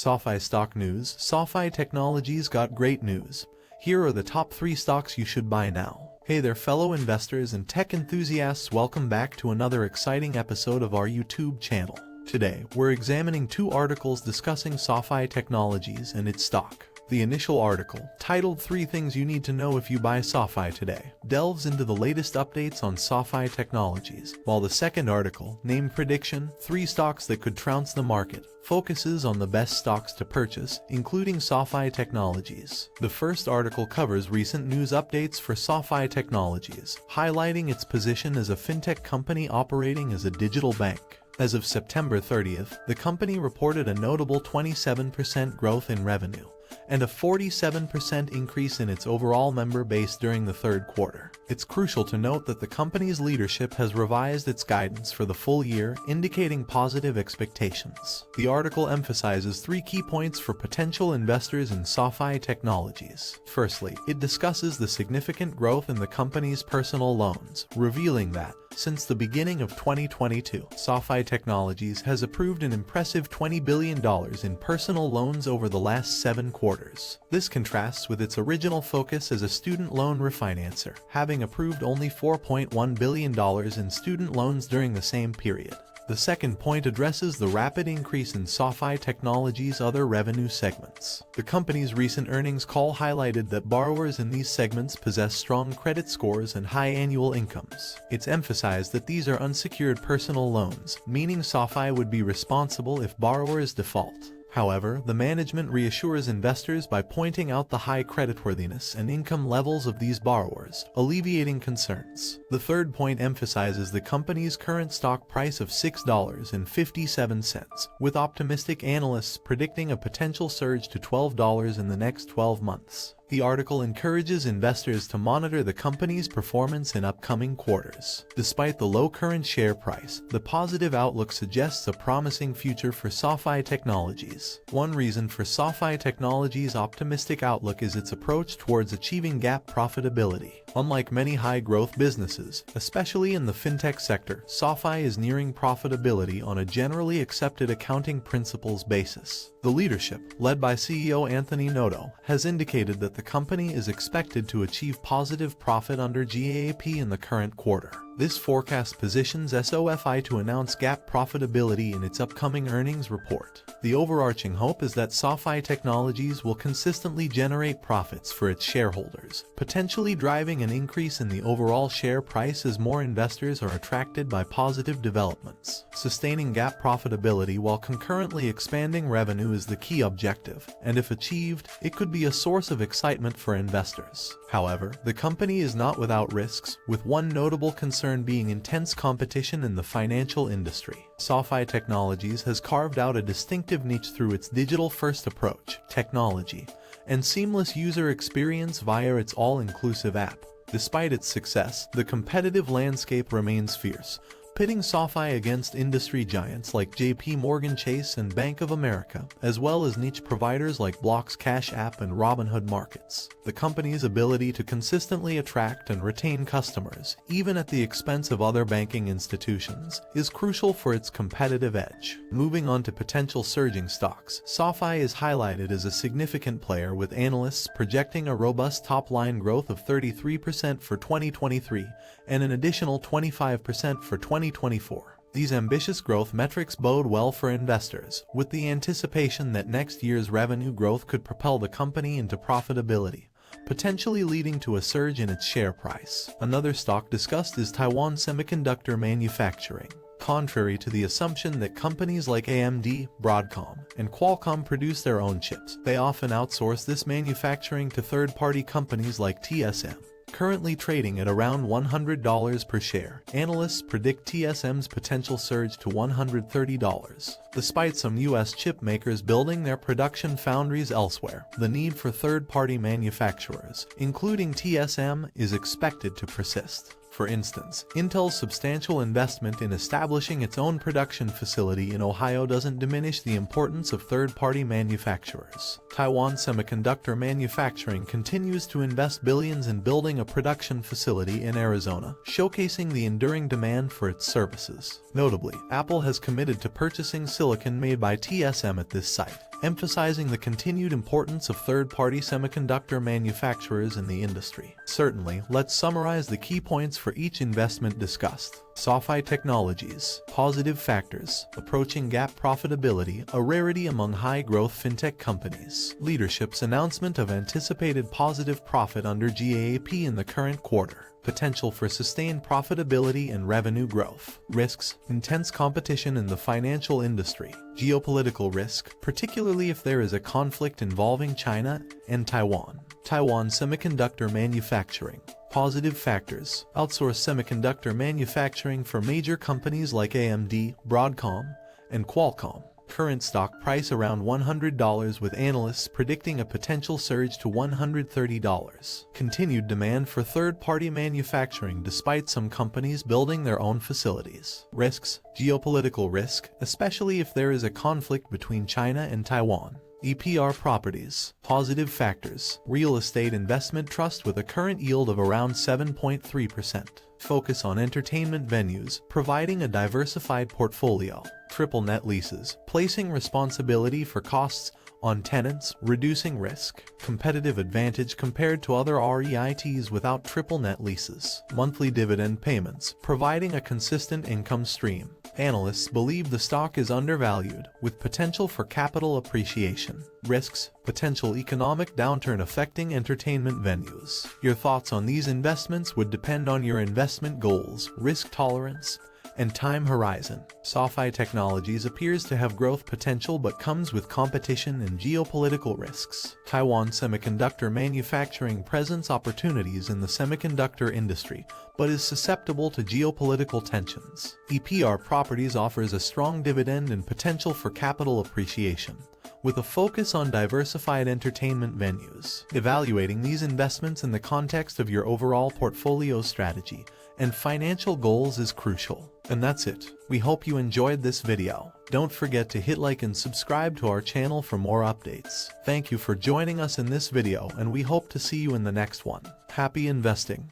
Sofi stock news. Sofi Technologies got great news. Here are the top 3 stocks you should buy now. Hey there fellow investors and tech enthusiasts, welcome back to another exciting episode of our YouTube channel. Today, we're examining 2 articles discussing Sofi Technologies and its stock. The initial article, titled 3 Things You Need to Know If You Buy Sofi Today, delves into the latest updates on Sofi Technologies, while the second article, named Prediction, 3 Stocks That Could Trounce the Market, focuses on the best stocks to purchase, including Sofi Technologies. The first article covers recent news updates for Sofi Technologies, highlighting its position as a fintech company operating as a digital bank. As of September 30th, the company reported a notable 27% growth in revenue and a 47% increase in its overall member base during the third quarter. It's crucial to note that the company's leadership has revised its guidance for the full year, indicating positive expectations. The article emphasizes 3 key points for potential investors in Sofi Technologies. Firstly, it discusses the significant growth in the company's personal loans, revealing that, since the beginning of 2022, Sofi Technologies has approved an impressive $20 billion in personal loans over the last 7 quarters. This contrasts with its original focus as a student loan refinancer, having approved only $4.1 billion in student loans during the same period. The second point addresses the rapid increase in Sofi Technologies' other revenue segments. The company's recent earnings call highlighted that borrowers in these segments possess strong credit scores and high annual incomes. It's emphasized that these are unsecured personal loans, meaning Sofi would be responsible if borrowers default. However, the management reassures investors by pointing out the high creditworthiness and income levels of these borrowers, alleviating concerns. The third point emphasizes the company's current stock price of $6.57, with optimistic analysts predicting a potential surge to $12 in the next 12 months. The article encourages investors to monitor the company's performance in upcoming quarters. Despite the low current share price, the positive outlook suggests a promising future for Sofi Technologies. One reason for Sofi Technologies' optimistic outlook is its approach towards achieving GAAP profitability. Unlike many high-growth businesses, especially in the fintech sector, Sofi is nearing profitability on a generally accepted accounting principles basis. The leadership, led by CEO Anthony Noto, has indicated that the company is expected to achieve positive profit under GAAP in the current quarter. This forecast positions SOFI to announce GAAP profitability in its upcoming earnings report. The overarching hope is that Sofi Technologies will consistently generate profits for its shareholders, potentially driving an increase in the overall share price as more investors are attracted by positive developments. Sustaining GAAP profitability while concurrently expanding revenue is the key objective, and if achieved, it could be a source of excitement for investors. However, the company is not without risks, with one notable concern being intense competition in the financial industry. Sofi Technologies has carved out a distinctive niche through its digital-first approach, technology, and seamless user experience via its all-inclusive app. Despite its success, the competitive landscape remains fierce, pitting Sofi against industry giants like JP Morgan Chase and Bank of America, as well as niche providers like Block's Cash App and Robinhood Markets. The company's ability to consistently attract and retain customers, even at the expense of other banking institutions, is crucial for its competitive edge. Moving on to potential surging stocks, Sofi is highlighted as a significant player, with analysts projecting a robust top-line growth of 33% for 2023 and an additional 25% for 2024. These ambitious growth metrics bode well for investors, with the anticipation that next year's revenue growth could propel the company into profitability, potentially leading to a surge in its share price. Another stock discussed is Taiwan Semiconductor Manufacturing. Contrary to the assumption that companies like AMD, Broadcom, and Qualcomm produce their own chips, they often outsource this manufacturing to third-party companies like TSM. Currently trading at around $100 per share, analysts predict TSM's potential surge to $130. Despite some U.S. chip makers building their production foundries elsewhere, the need for third-party manufacturers, including TSM, is expected to persist. For instance, Intel's substantial investment in establishing its own production facility in Ohio doesn't diminish the importance of third-party manufacturers. Taiwan Semiconductor Manufacturing continues to invest billions in building a production facility in Arizona, showcasing the enduring demand for its services. Notably, Apple has committed to purchasing silicon made by TSM at this site, emphasizing the continued importance of third-party semiconductor manufacturers in the industry. Certainly, let's summarize the key points for each investment discussed. Sofi Technologies. Positive factors. Approaching GAAP profitability, a rarity among high-growth fintech companies. Leadership's announcement of anticipated positive profit under GAAP in the current quarter. Potential for sustained profitability and revenue growth. Risks. Intense competition in the financial industry. Geopolitical risk, particularly if there is a conflict involving China and Taiwan. Taiwan semiconductor manufacturing. Positive factors. Outsource semiconductor manufacturing for major companies like AMD, Broadcom, and Qualcomm. Current stock price around $100 with analysts predicting a potential surge to $130. Continued demand for third-party manufacturing despite some companies building their own facilities. Risks. Geopolitical risk, especially if there is a conflict between China and Taiwan. EPR properties. Positive factors. Real estate investment trust with a current yield of around 7.3%. Focus on entertainment venues, providing a diversified portfolio. Triple net leases, placing responsibility for costs on tenants, reducing risk. Competitive advantage compared to other REITs without triple net leases. Monthly dividend payments, providing a consistent income stream. Analysts believe the stock is undervalued, with potential for capital appreciation. Risks. Potential economic downturn affecting entertainment venues. Your thoughts on these investments would depend on your investment goals, risk tolerance, and time horizon. Sofi Technologies appears to have growth potential but comes with competition and geopolitical risks. Taiwan semiconductor manufacturing presents opportunities in the semiconductor industry, but is susceptible to geopolitical tensions. EPR Properties offers a strong dividend and potential for capital appreciation, with a focus on diversified entertainment venues. Evaluating these investments in the context of your overall portfolio strategy and financial goals is crucial. And that's it. We hope you enjoyed this video. Don't forget to hit like and subscribe to our channel for more updates. Thank you for joining us in this video, and we hope to see you in the next one. Happy investing!